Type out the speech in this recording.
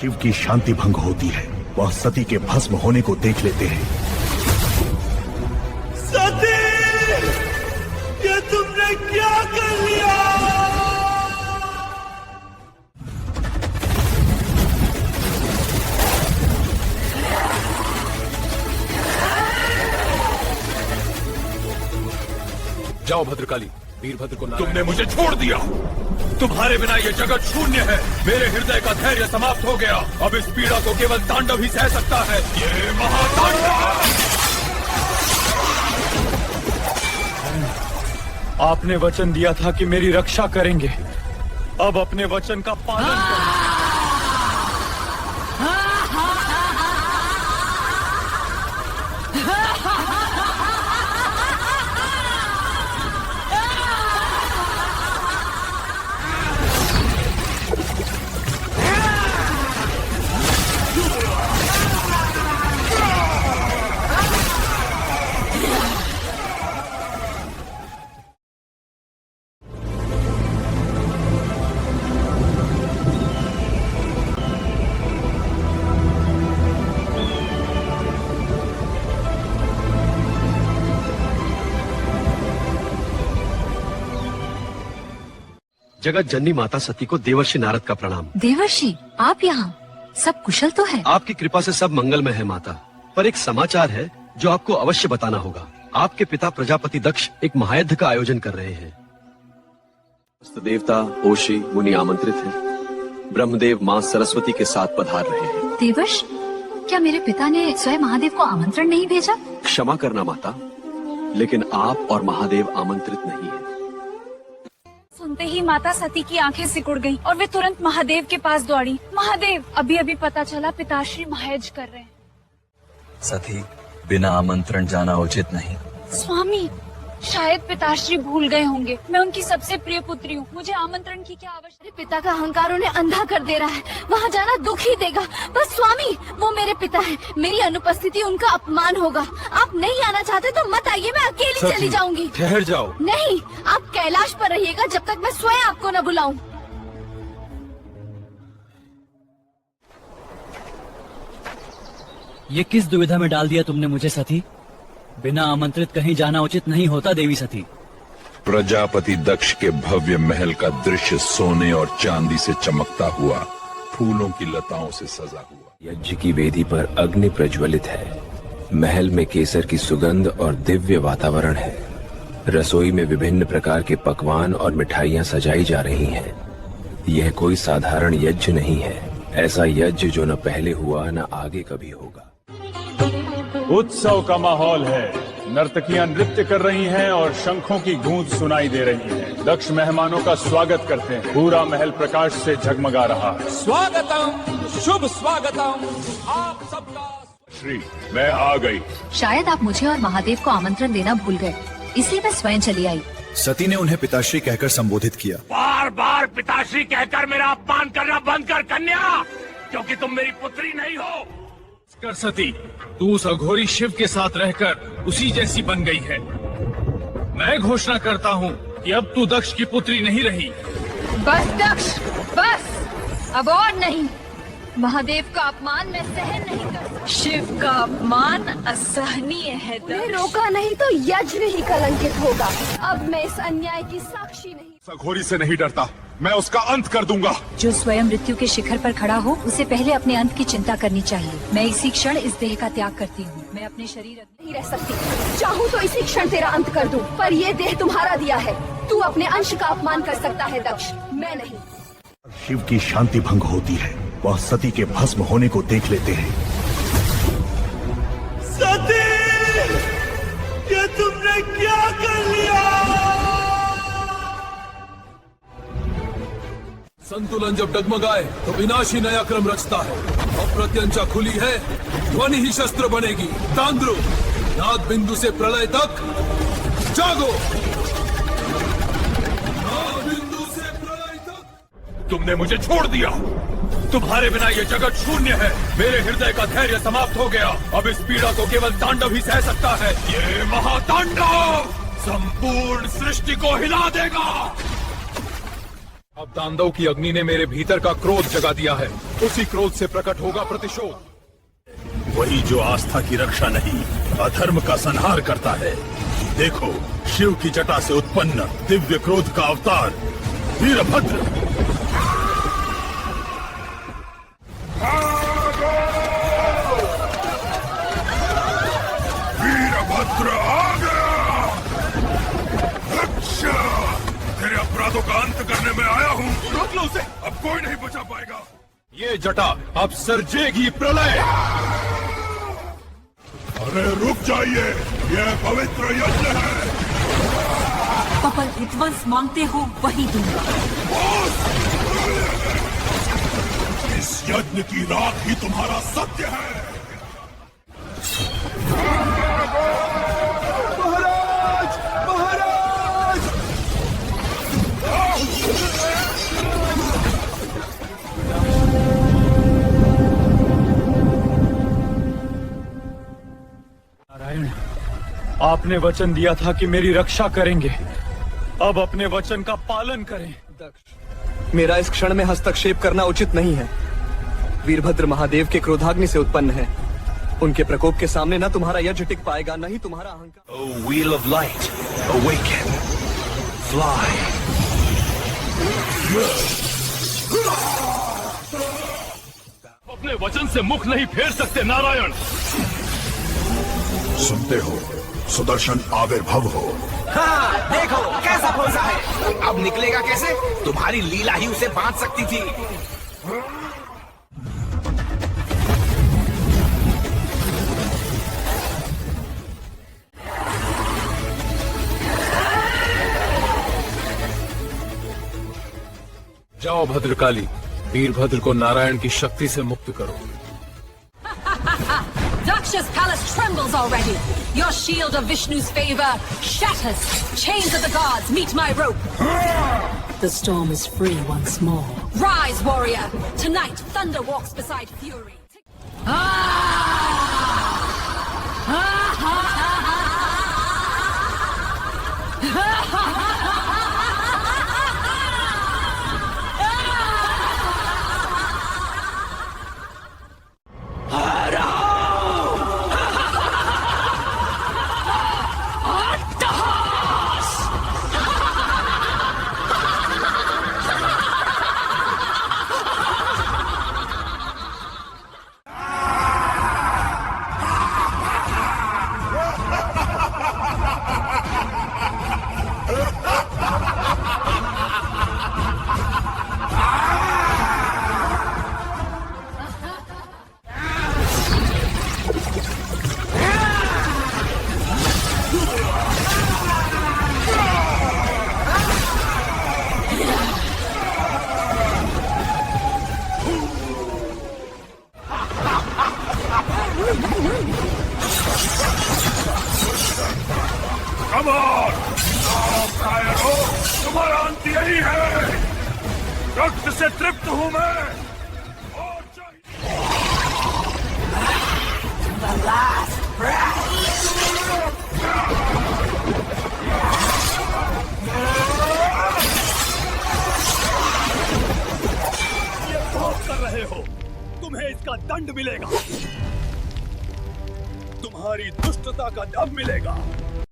शिव की शांति भंग होती है, वह सती के भस्म होने को देख लेते हैं। सती, ये तुमने क्या कर लिया? जाओ भद्रकाली, वीरभद्र को तुमने मुझे छोड़ दिया। तुम्हारे बिना ये जगत शून्य है। मेरे हृदय का धैर्य समाप्त हो गया। अब इस पीड़ा को केवल तांडव ही सह सकता है। ये महातांडव। आपने वचन दिया था कि मेरी रक्षा करेंगे, अब अपने वचन का पालन करें। जगत जननी माता सती को देवर्षि नारद का प्रणाम। देवर्षि, आप यहाँ? सब कुशल तो है? आपकी कृपा से सब मंगलमय है माता, पर एक समाचार है जो आपको अवश्य बताना होगा। आपके पिता प्रजापति दक्ष एक महायुद्ध का आयोजन कर रहे हैं। देवता, ओषि, मुनि आमंत्रित हैं। ब्रह्मदेव माँ सरस्वती के साथ पधार रहे हैं। देवर्ष, क्या मेरे पिता ने स्वयं महादेव को आमंत्रण नहीं भेजा? क्षमा करना माता, लेकिन आप और महादेव आमंत्रित नहीं है। सुनते ही माता सती की आंखें सिकुड़ गईं और वे तुरंत महादेव के पास दौड़ी। महादेव, अभी अभी पता चला पिताश्री महायज्ञ कर रहे हैं। सती, बिना आमंत्रण जाना उचित नहीं। स्वामी, शायद पिताश्री भूल गए होंगे। मैं उनकी सबसे प्रिय पुत्री हूँ, मुझे आमंत्रण की क्या आवश्यकता? पिता का अहंकार उन्हें अंधा कर दे रहा है, वहाँ जाना दुख ही देगा। बस स्वामी, वो मेरे पिता है, मेरी अनुपस्थिति उनका अपमान होगा। आप नहीं आना चाहते तो मत आइए, मैं अकेली चली जाऊंगी। ठहर जाओ। नहीं, आप कैलाश पर रहिएगा जब तक मैं स्वयं आपको न बुलाऊं। ये किस दुविधा में डाल दिया तुमने मुझे सती? बिना आमंत्रित कहीं जाना उचित नहीं होता देवी सती। प्रजापति दक्ष के भव्य महल का दृश्य सोने और चांदी से चमकता हुआ, फूलों की लताओं से सजा हुआ। यज्ञ की वेदी पर अग्नि प्रज्वलित है। महल में केसर की सुगंध और दिव्य वातावरण है। रसोई में विभिन्न प्रकार के पकवान और मिठाइयाँ सजाई जा रही हैं। यह कोई साधारण यज्ञ नहीं है, ऐसा यज्ञ जो न पहले हुआ न आगे कभी होगा। उत्सव का माहौल है। नर्तकियां नृत्य कर रही हैं और शंखों की गूंज सुनाई दे रही है। दक्ष मेहमानों का स्वागत करते हैं। पूरा महल प्रकाश से झगमगा रहा है। स्वागतम, शुभ स्वागतम आप सबका। श्री, मैं आ गई। शायद आप मुझे और महादेव को आमंत्रण देना भूल गए, इसलिए मैं स्वयं चली आई। सती ने उन्हें पिताश्री कहकर संबोधित किया। बार बार पिताश्री कहकर मेरा अपमान करना बंद कर कन्या, क्योंकि तुम मेरी पुत्री नहीं हो। कर सती, तू उस अघोरी शिव के साथ रहकर उसी जैसी बन गई है। मैं घोषणा करता हूँ कि अब तू दक्ष की पुत्री नहीं रही। बस दक्ष, बस, अब और नहीं। महादेव का अपमान मैं सहन नहीं कर सकता। शिव का अपमान असहनीय है। उन्हें रोका नहीं तो यज्ञ ही कलंकित होगा। अब मैं इस अन्याय की साक्षी नहीं। घोरी से नहीं डरता, मैं उसका अंत कर दूंगा। जो स्वयं मृत्यु के शिखर पर खड़ा हो, उसे पहले अपने अंत की चिंता करनी चाहिए। मैं इसी क्षण इस देह का त्याग करती हूँ। मैं अपने शरीर नहीं रह सकती। चाहूँ तो इसी क्षण तेरा अंत कर दूं, पर ये देह तुम्हारा दिया है। तू अपने अंश का अपमान कर सकता है दक्ष, मैं नहीं। शिव की शांति भंग होती है, वह सती के भस्म होने को देख लेते हैं। सती, ये तुमने क्या कर लिया? संतुलन जब डगमगाए तो विनाशी नया क्रम रचता है। अब प्रत्यंचा खुली है, ध्वनि ही शस्त्र बनेगी। तांद्रु, नाद बिंदु से प्रलय तक जागो। नाद बिंदु से प्रलय तक। तुमने मुझे छोड़ दिया। तुम्हारे बिना ये जगत शून्य है। मेरे हृदय का धैर्य समाप्त हो गया। अब इस पीड़ा को केवल तांडव ही सह सकता है। ये महातांडव संपूर्ण सृष्टि को हिला देगा। अब तांडव की अग्नि ने मेरे भीतर का क्रोध जगा दिया है। उसी क्रोध से प्रकट होगा प्रतिशोध। वही जो आस्था की रक्षा नहीं, अधर्म का संहार करता है। देखो, शिव की जटा से उत्पन्न दिव्य क्रोध का अवतार वीरभद्र। वीरभद्र आ गया। अच्छा, तेरे अपराधों का अंत करने में आया हूँ। रोक लो उसे, अब कोई नहीं बचा पाएगा। ये जटा अब सरजेगी प्रलय। अरे रुक जाइए, यह पवित्र यज्ञ है। पपल विध्वंस मांगते हो वही दूंगा। इस यज्ञ की राख ही तुम्हारा सत्य है। महाराज, महाराज! नारायण, आपने वचन दिया था कि मेरी रक्षा करेंगे। अब अपने वचन का पालन करें। दक्ष, मेरा इस क्षण में हस्तक्षेप करना उचित नहीं है। वीरभद्र महादेव के क्रोधाग्नि से उत्पन्न है। उनके प्रकोप के सामने न तुम्हारा यज्ञ टिक पाएगा, न ही तुम्हारा अहंकार। O wheel of light, awaken, fly. अपने वचन से मुख नहीं फेर सकते नारायण। सुनते हो, सुदर्शन आविर्भव हो। हाँ, देखो कैसा फंसा है। अब निकलेगा कैसे? तुम्हारी लीला ही उसे बांध सकती थी। जाओ भद्रकाली, वीरभद्र को नारायण की शक्ति से मुक्त करो। Daksha's palace trembles already. Your shield of Vishnu's favor shatters. Chains of the gods meet my rope. The storm is free once more. Rise, warrior. Tonight, thunder walks beside fury. Come on! तुम्हारा अंत यही है। रक्त से तृप्त हूं मैं। और ये बहुत कर रहे हो, तुम्हें इसका दंड मिलेगा। तुम्हारी दुष्टता का दंड मिलेगा।